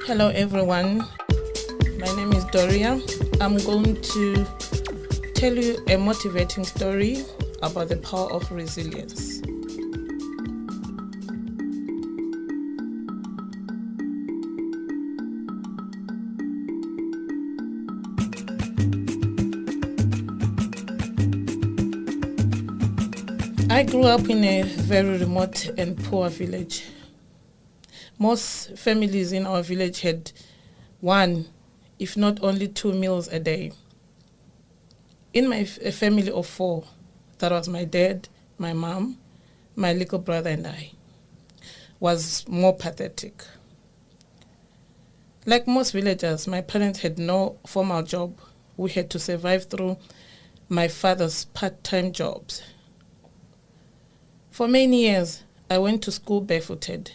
Hello everyone, my name is Doria. I'm going to tell you a motivating story about the power of resilience. I grew up in a very remote and poor village. Most families in our village had one, if not only 2 meals a day. In my family of 4, that was my dad, my mom, my little brother and I, was more pathetic. Like most villagers, my parents had no formal job. We had to survive through my father's part-time jobs. For many years, I went to school barefooted,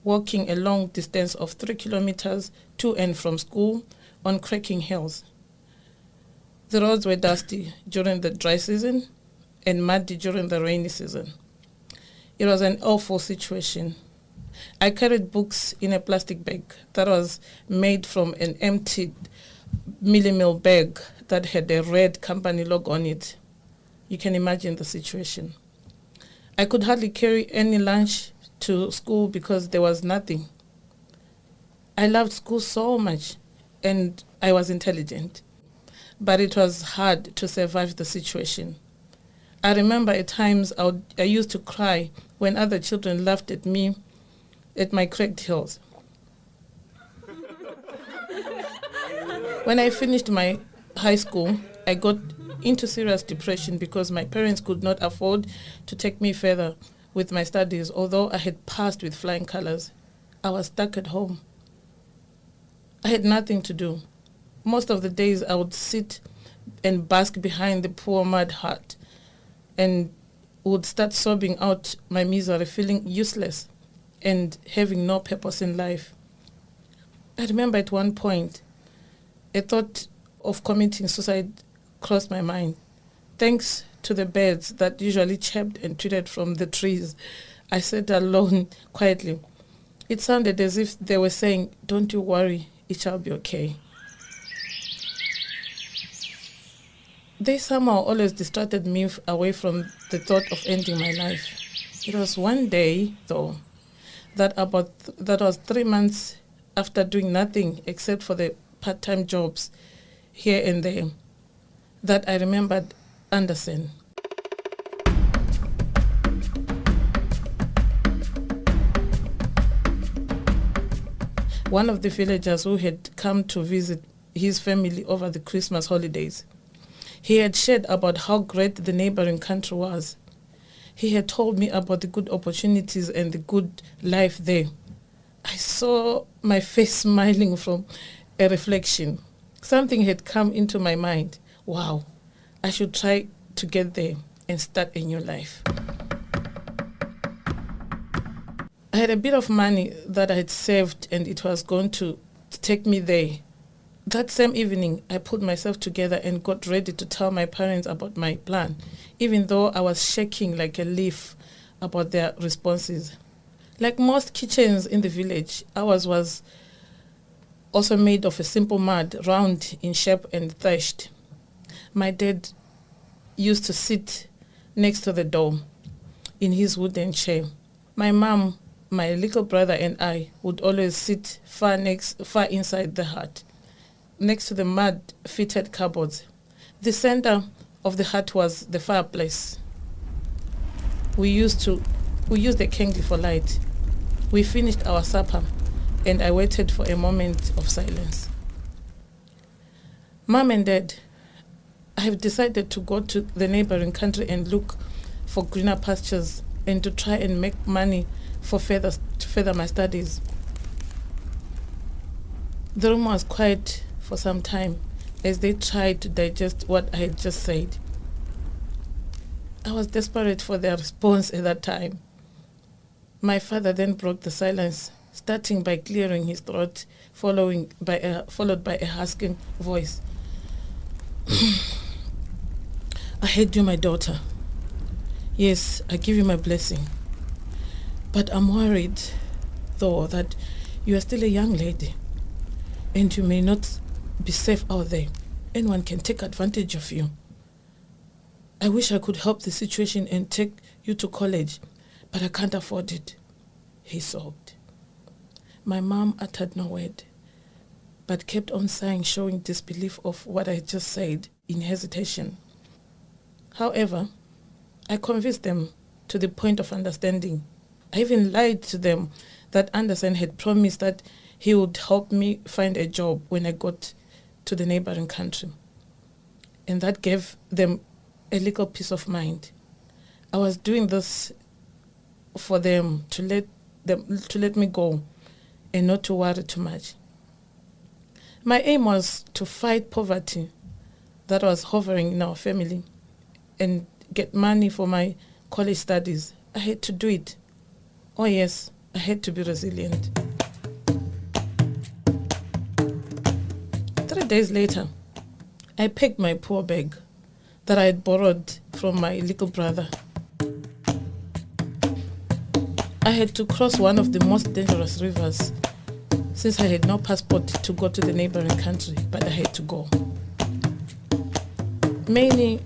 walking a long distance of 3 kilometers to and from school on cracking hills. The roads were dusty during the dry season and muddy during the rainy season. It was an awful situation. I carried books in a plastic bag that was made from an empty milli-meal bag that had a red company logo on it. You can imagine the situation. I could hardly carry any lunch to school because there was nothing. I loved school so much and I was intelligent, but it was hard to survive the situation. I remember at times I used to cry when other children laughed at me at my cracked heels. When I finished my high school, I got into serious depression because my parents could not afford to take me further with my studies. Although I had passed with flying colors, I was stuck at home. I had nothing to do. Most of the days I would sit and bask behind the poor mud hut and would start sobbing out my misery, feeling useless and having no purpose in life. I remember at one point, a thought of committing suicide crossed my mind. Thanks to the birds that usually chirped and tweeted from the trees, I sat alone quietly. It sounded as if they were saying, "Don't you worry, it shall be okay." They somehow always distracted me away from the thought of ending my life. It was one day, though, that was 3 months after doing nothing except for the part-time jobs here and there, that I remembered Anderson. One of the villagers who had come to visit his family over the Christmas holidays. He had shared about how great the neighboring country was. He had told me about the good opportunities and the good life there. I saw my face smiling from a reflection. Something had come into my mind. Wow, I should try to get there and start a new life. I had a bit of money that I had saved and it was going to take me there. That same evening, I put myself together and got ready to tell my parents about my plan, even though I was shaking like a leaf about their responses. Like most kitchens in the village, ours was also made of a simple mud, round in shape and thatched. My dad used to sit next to the door in his wooden chair. My mom, my little brother and I would always sit far inside the hut, next to the mud-fitted cupboards. The center of the hut was the fireplace. We used the candle for light. We finished our supper and I waited for a moment of silence. Mom and Dad, I have decided to go to the neighboring country and look for greener pastures and to try and make money to further my studies. The room was quiet for some time as they tried to digest what I had just said. I was desperate for their response at that time. My father then broke the silence, starting by clearing his throat, followed by a husky voice. "I heard you, my daughter. Yes, I give you my blessing. But I'm worried, though, that you are still a young lady and you may not be safe out there. Anyone can take advantage of you. I wish I could help the situation and take you to college, but I can't afford it, he sobbed. My mom uttered no word, but kept on sighing, showing disbelief of what I had just said in hesitation. However, I convinced them to the point of understanding. I even lied to them that Anderson had promised that he would help me find a job when I got to the neighboring country. And that gave them a little peace of mind. I was doing this for them to let me go and not to worry too much. My aim was to fight poverty that was hovering in our family and get money for my college studies. I had to do it. Oh yes, I had to be resilient. 3 days later, I packed my poor bag that I had borrowed from my little brother. I had to cross one of the most dangerous rivers since I had no passport to go to the neighboring country, but I had to go. Many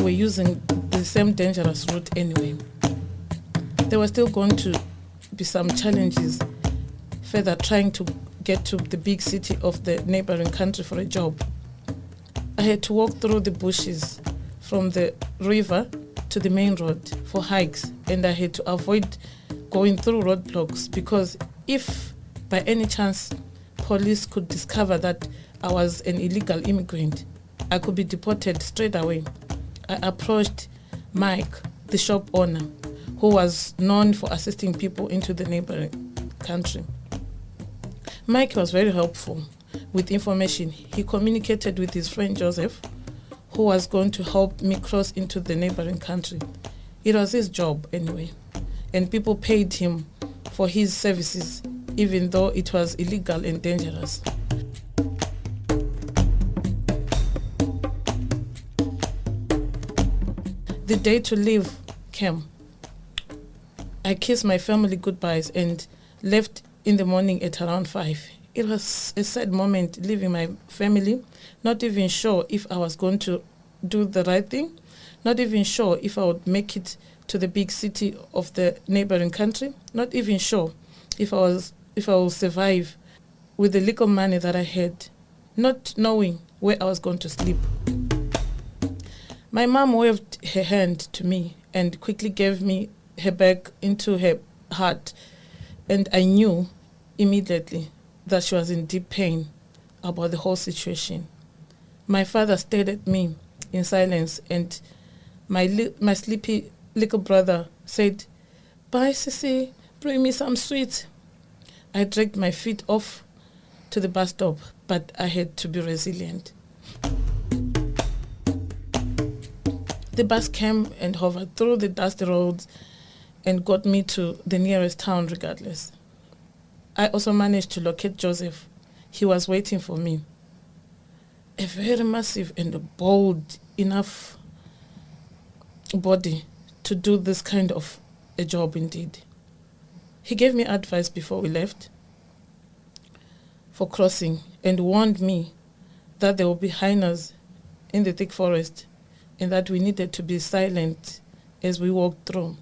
were using the same dangerous route anyway. There were still going to be some challenges further trying to get to the big city of the neighboring country for a job. I had to walk through the bushes from the river to the main road for hikes, and I had to avoid going through roadblocks because if by any chance police could discover that I was an illegal immigrant, I could be deported straight away. I approached Mike, the shop owner, who was known for assisting people into the neighboring country. Mike was very helpful with information. He communicated with his friend Joseph, who was going to help me cross into the neighboring country. It was his job anyway, and people paid him for his services, even though it was illegal and dangerous. The day to leave came. I kissed my family goodbyes and left in the morning at around 5. It was a sad moment leaving my family, not even sure if I was going to do the right thing, not even sure if I would make it to the big city of the neighboring country, not even sure if I will survive with the little money that I had, not knowing where I was going to sleep. My mom waved her hand to me and quickly gave me her bag into her heart, and I knew immediately that she was in deep pain about the whole situation. My father stared at me in silence, and my sleepy little brother said, "Bye, Sissy, bring me some sweets." I dragged my feet off to the bus stop, but I had to be resilient. The bus came and hovered through the dusty roads and got me to the nearest town regardless. I also managed to locate Joseph. He was waiting for me. A very massive and bold enough body to do this kind of a job indeed. He gave me advice before we left for crossing and warned me that there would be hyenas in the thick forest and that we needed to be silent as we walked through.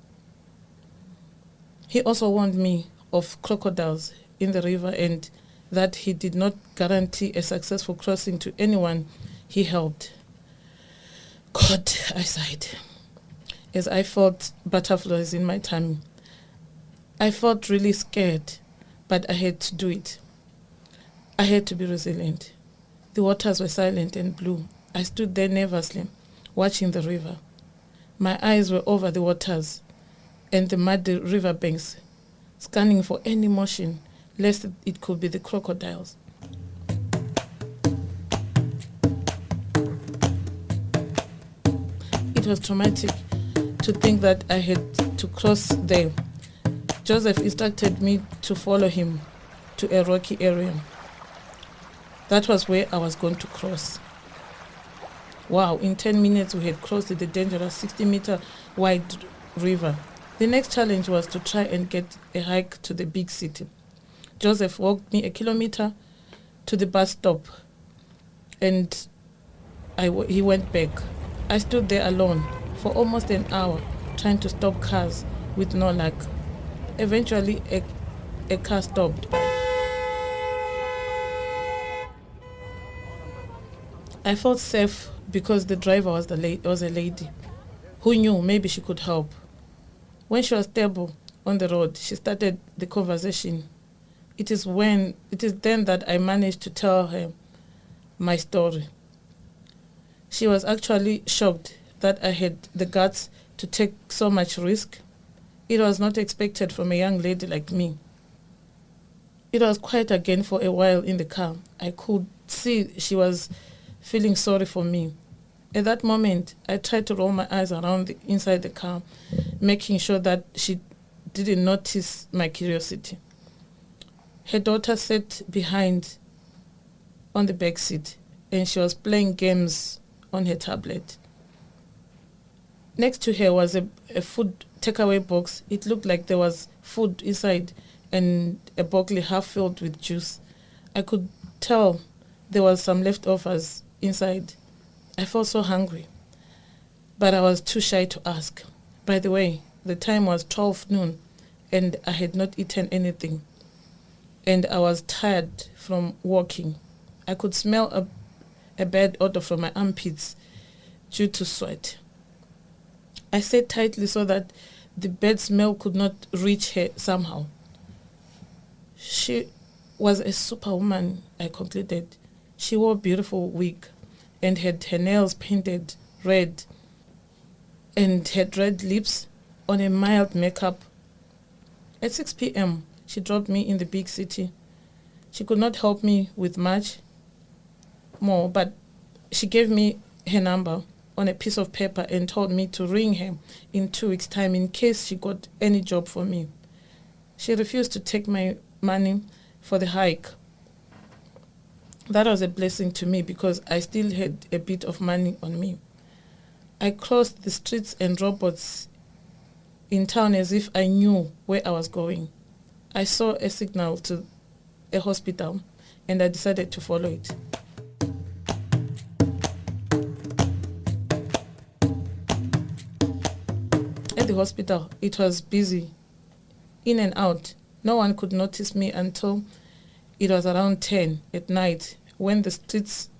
He also warned me of crocodiles in the river and that he did not guarantee a successful crossing to anyone he helped. God, I sighed as I felt butterflies in my tummy. I felt really scared, but I had to do it. I had to be resilient. The waters were silent and blue. I stood there nervously, watching the river. My eyes were over the waters and the muddy riverbanks, scanning for any motion, lest it could be the crocodiles. It was traumatic to think that I had to cross there. Joseph instructed me to follow him to a rocky area. That was where I was going to cross. Wow, in 10 minutes we had crossed the dangerous 60-meter wide river. The next challenge was to try and get a hike to the big city. Joseph walked me a kilometer to the bus stop, and he went back. I stood there alone for almost an hour trying to stop cars with no luck. Eventually, a car stopped. I felt safe because the driver was a lady who knew maybe she could help. When she was stable on the road, she started the conversation. It is then that I managed to tell her my story. She was actually shocked that I had the guts to take so much risk. It was not expected from a young lady like me. It was quiet again for a while in the car. I could see she was feeling sorry for me. At that moment, I tried to roll my eyes around inside the car, making sure that she didn't notice my curiosity. Her daughter sat behind on the back seat, and she was playing games on her tablet. Next to her was a food takeaway box. It looked like there was food inside and a bottle half filled with juice. I could tell there was some leftovers inside. I felt so hungry, but I was too shy to ask. By the way, the time was 12 noon, and I had not eaten anything, and I was tired from walking. I could smell a bad odor from my armpits due to sweat. I sat tightly so that the bad smell could not reach her somehow. She was a superwoman, I concluded. She wore a beautiful wig and had her nails painted red and had red lips on a mild makeup. At 6 p.m., she dropped me in the big city. She could not help me with much more, but she gave me her number on a piece of paper and told me to ring her in 2 weeks' time in case she got any job for me. She refused to take my money for the hike. That was a blessing to me because I still had a bit of money on me. I crossed the streets and robots in town as if I knew where I was going. I saw a signal to a hospital and I decided to follow it. At the hospital, it was busy, in and out. No one could notice me until it was around 10 at night when the streets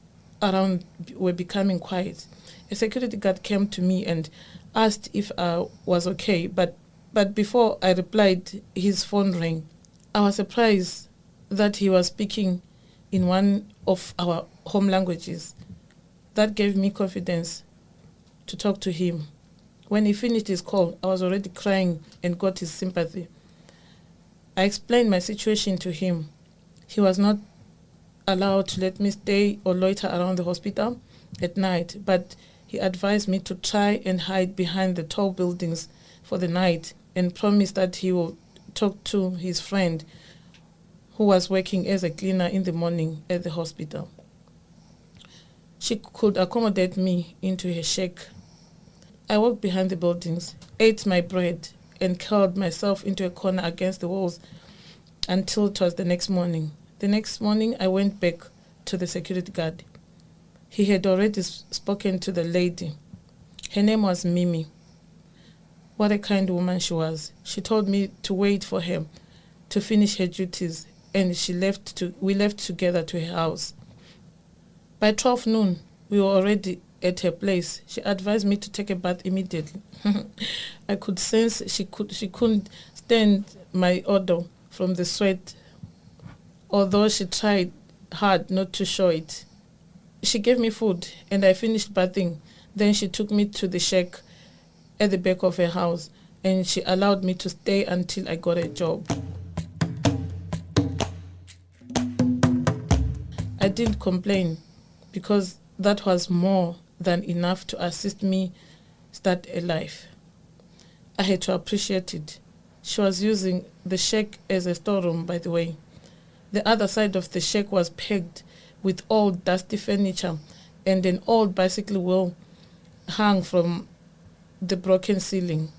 around were becoming quiet. A security guard came to me and asked if I was okay, but before I replied, his phone rang. I was surprised that he was speaking in one of our home languages. That gave me confidence to talk to him. When he finished his call, I was already crying and got his sympathy. I explained my situation to him. He was not allowed to let me stay or loiter around the hospital at night, but he advised me to try and hide behind the tall buildings for the night and promised that he will talk to his friend who was working as a cleaner in the morning at the hospital. She could accommodate me into her shack. I walked behind the buildings, ate my bread, and curled myself into a corner against the walls until it was the next morning. The next morning, I went back to the security guard. He had already spoken to the lady. Her name was Mimi. What a kind woman she was. She told me to wait for her to finish her duties, and we left together to her house. By 12 noon, we were already at her place. She advised me to take a bath immediately. I could sense she couldn't stand my odor from the sweat, although she tried hard not to show it. She gave me food and I finished bathing. Then she took me to the shack at the back of her house and she allowed me to stay until I got a job. I didn't complain because that was more than enough to assist me start a life. I had to appreciate it. She was using the shack as a storeroom, by the way. The other side of the shack was pegged with old dusty furniture and an old bicycle wheel hung from the broken ceiling.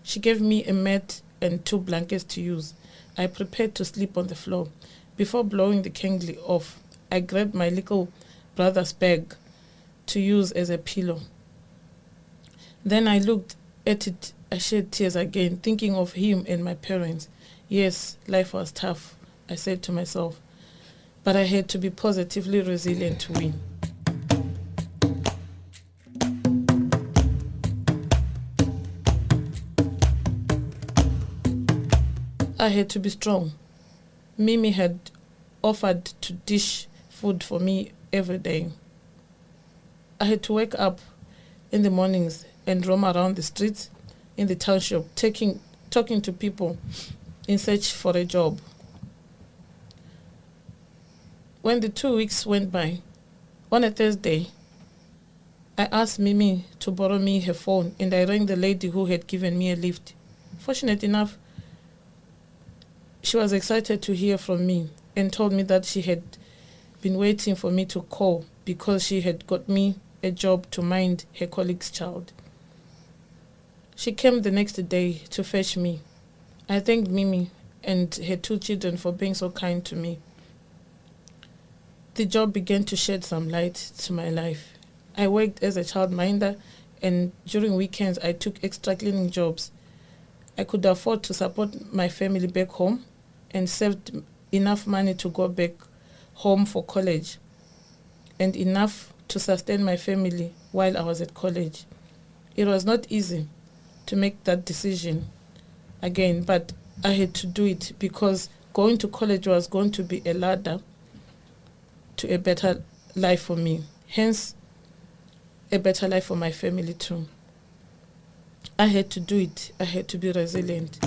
She gave me a mat and 2 blankets to use. I prepared to sleep on the floor. Before blowing the candle off, I grabbed my little brother's bag to use as a pillow. Then I looked at it, I shed tears again, thinking of him and my parents. Yes, life was tough, I said to myself, but I had to be positively resilient to win. I had to be strong. Mimi had offered to dish food for me every day. I had to wake up in the mornings and roam around the streets in the township, talking to people in search for a job. When the 2 weeks went by, on a Thursday, I asked Mimi to borrow me her phone, and I rang the lady who had given me a lift. Fortunate enough, she was excited to hear from me and told me that she had been waiting for me to call because she had got me a job to mind her colleague's child. She came the next day to fetch me. I thanked Mimi and her 2 children for being so kind to me. The job began to shed some light to my life. I worked as a childminder, and during weekends I took extra cleaning jobs. I could afford to support my family back home and saved enough money to go back home for college and enough to sustain my family while I was at college. It was not easy to make that decision again, but I had to do it because going to college was going to be a ladder to a better life for me, hence a better life for my family too. I had to do it. I had to be resilient.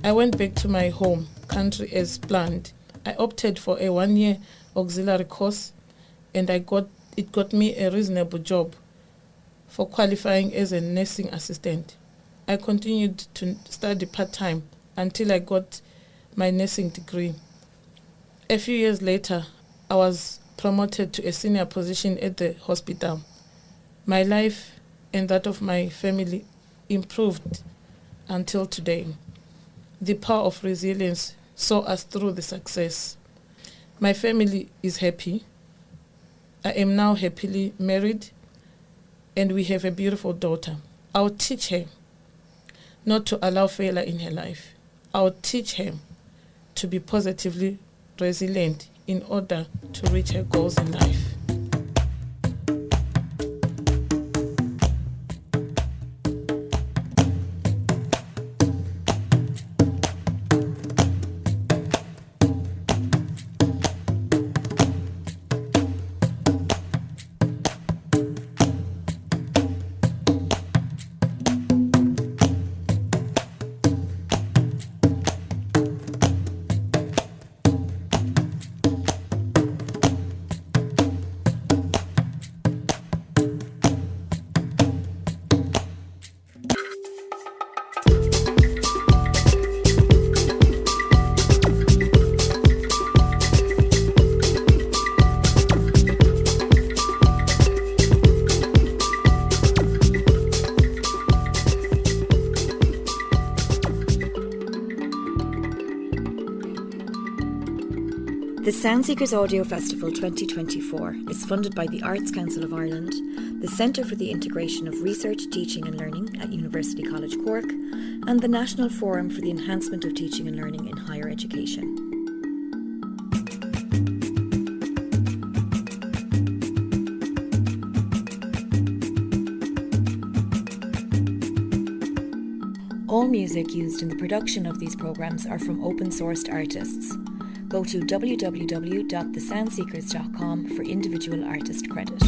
I went back to my home country as planned. I opted for a 1-year auxiliary course, and it got me a reasonable job for qualifying as a nursing assistant. I continued to study part-time until I got my nursing degree. A few years later, I was promoted to a senior position at the hospital. My life and that of my family improved until today. The power of resilience saw us through the success. My family is happy. I am now happily married, and we have a beautiful daughter. I'll teach her not to allow failure in her life. I'll teach her to be positively resilient in order to reach her goals in life. The Soundseekers Audio Festival 2024 is funded by the Arts Council of Ireland, the Centre for the Integration of Research, Teaching and Learning at University College Cork, and the National Forum for the Enhancement of Teaching and Learning in Higher Education. All music used in the production of these programmes are from open-sourced artists. Go to www.thesoundseekers.com for individual artist credit.